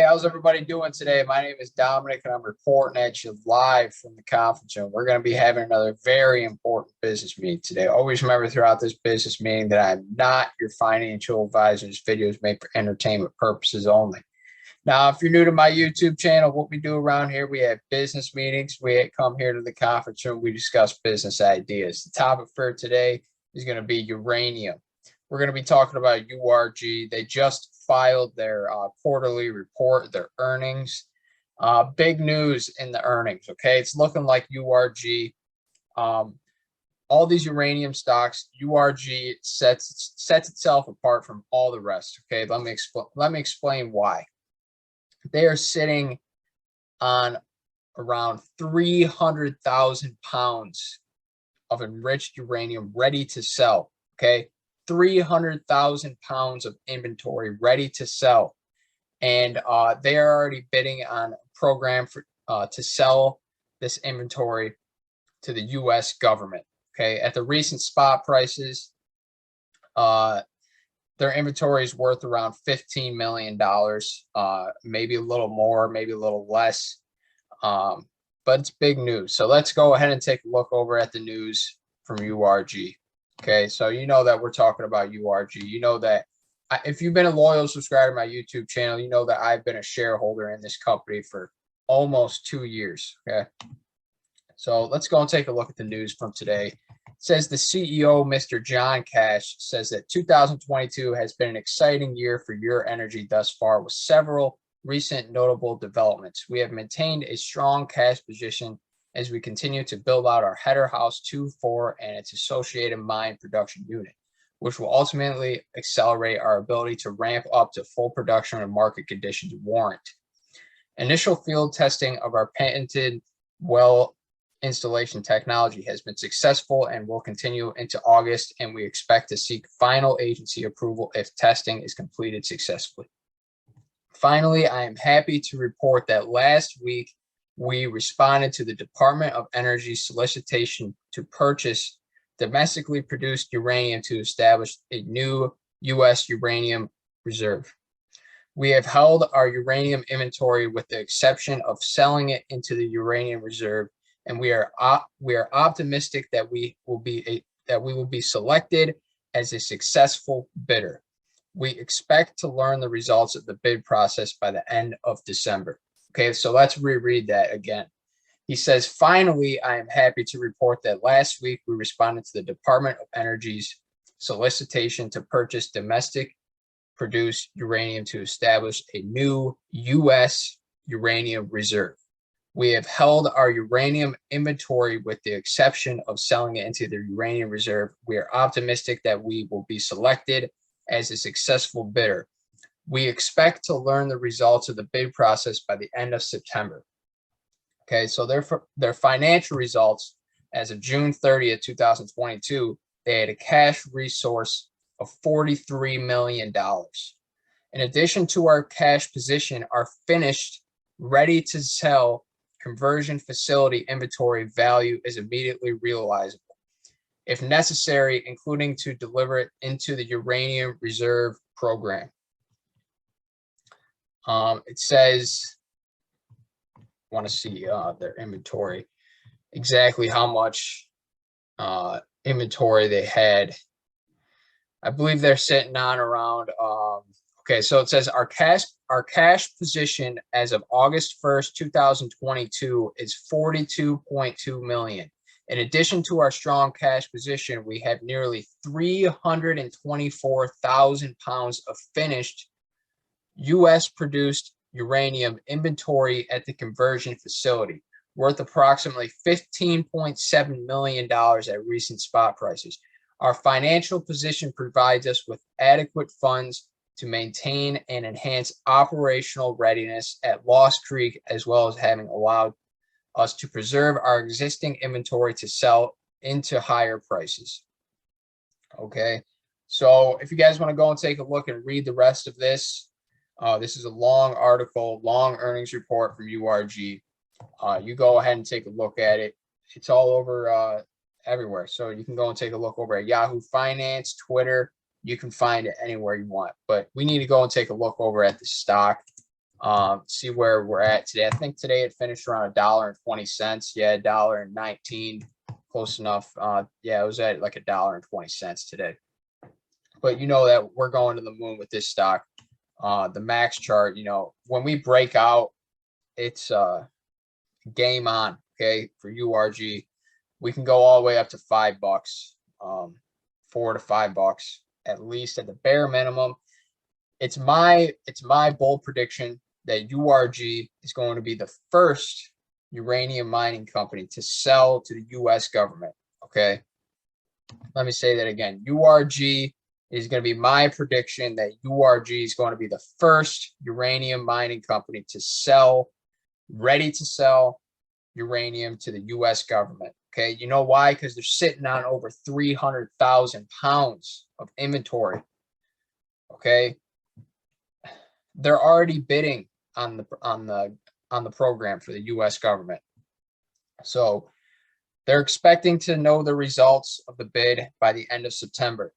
how's everybody doing today? My name is Dominic, and I'm reporting at you live from the conference room. We're going to be having another very important business meeting today. Always remember throughout this business meeting that I'm not your financial advisor. This video is made for entertainment purposes only. Now, if you're new to my YouTube channel, what we do around here, we have business meetings. We come here to the conference room. We discuss business ideas. The topic for today is going to be uranium. We're going to be talking about URG. They just filed their quarterly report, their earnings. Big news in the earnings, okay? It's looking like URG, all these uranium stocks, URG sets itself apart from all the rest, okay? Let me explain why. They are sitting on around 300,000 pounds of enriched uranium ready to sell, okay? 300,000 pounds of inventory ready to sell, and they are already bidding on a program for to sell this inventory to the U.S. government. Okay, at the recent spot prices, their inventory is worth around $15 million, maybe a little more, maybe a little less, but it's big news. So let's go ahead and take a look over at the news from URG. Okay, so you know that we're talking about URG. You know that if you've been a loyal subscriber to my YouTube channel, you know that I've been a shareholder in this company for almost 2 years. Okay, so let's go and take a look at the news from today. It says the CEO, Mr. John Cash, says that 2022 has been an exciting year for URG thus far, with several recent notable developments. We have maintained a strong cash position as we continue to build out our header house 2, 4, and its associated mine production unit, which will ultimately accelerate our ability to ramp up to full production when market conditions warrant. Initial field testing of our patented well installation technology has been successful and will continue into August, and we expect to seek final agency approval if testing is completed successfully. Finally, I am happy to report that last week, we responded to the Department of Energy's solicitation to purchase domestically produced uranium to establish a new U.S. uranium reserve. We have held our uranium inventory with the exception of selling it into the uranium reserve, and we are optimistic that we will be selected as a successful bidder. We expect to learn the results of the bid process by the end of December. Okay, so let's reread that again. He says, finally, I am happy to report that last week we responded to the Department of Energy's solicitation to purchase domestic produced uranium to establish a new U.S. uranium reserve. We have held our uranium inventory with the exception of selling it into the uranium reserve. We are optimistic that we will be selected as a successful bidder. We expect to learn the results of the bid process by the end of September. Okay, so their financial results as of June 30th, 2022, they had a cash resource of $43 million. In addition to our cash position, our finished, ready to sell conversion facility inventory value is immediately realizable, if necessary, including to deliver it into the uranium reserve program. It says, I want to see their inventory, exactly how much inventory they had. I believe they're sitting on around, okay, so it says our cash position as of August 1st, 2022 is $42.2 million. In addition to our strong cash position, we have nearly 324,000 pounds of finished U.S. produced uranium inventory at the conversion facility, worth approximately $15.7 million at recent spot prices. Our financial position provides us with adequate funds to maintain and enhance operational readiness at Lost Creek, as well as having allowed us to preserve our existing inventory to sell into higher prices. Okay, so if you guys want to go and take a look and read the rest of this, this is a long article, long earnings report from URG. You go ahead and take a look at it. It's all over everywhere. So you can go and take a look over at Yahoo Finance, Twitter. You can find it anywhere you want. But we need to go and take a look over at the stock. See where we're at today. I think today it finished around $1.20. Yeah, $1.19, close enough. Yeah, it was at like $1.20 today. But you know that we're going to the moon with this stock. The max chart, when we break out, it's game on. Okay, for URG, we can go all the way up to $5, $4 to $5 at least at the bare minimum. It's my bold prediction that URG is going to be the first uranium mining company to sell to the U.S. government. Okay, let me say that again. URG is going to be my prediction that URG is going to be the first uranium mining company to sell, ready to sell uranium to the U.S. government. Okay, you know why? Because they're sitting on over 300,000 pounds of inventory. Okay, they're already bidding on the program for the U.S. government. So they're expecting to know the results of the bid by the end of September.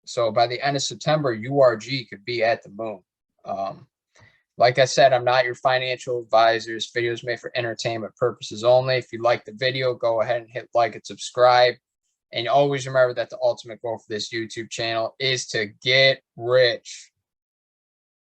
So by the end of September, URG could be at the moon. Like I said, I'm not your financial advisor. This video is made for entertainment purposes only. If you like the video, go ahead and hit like and subscribe. And always remember that the ultimate goal for this YouTube channel is to get rich.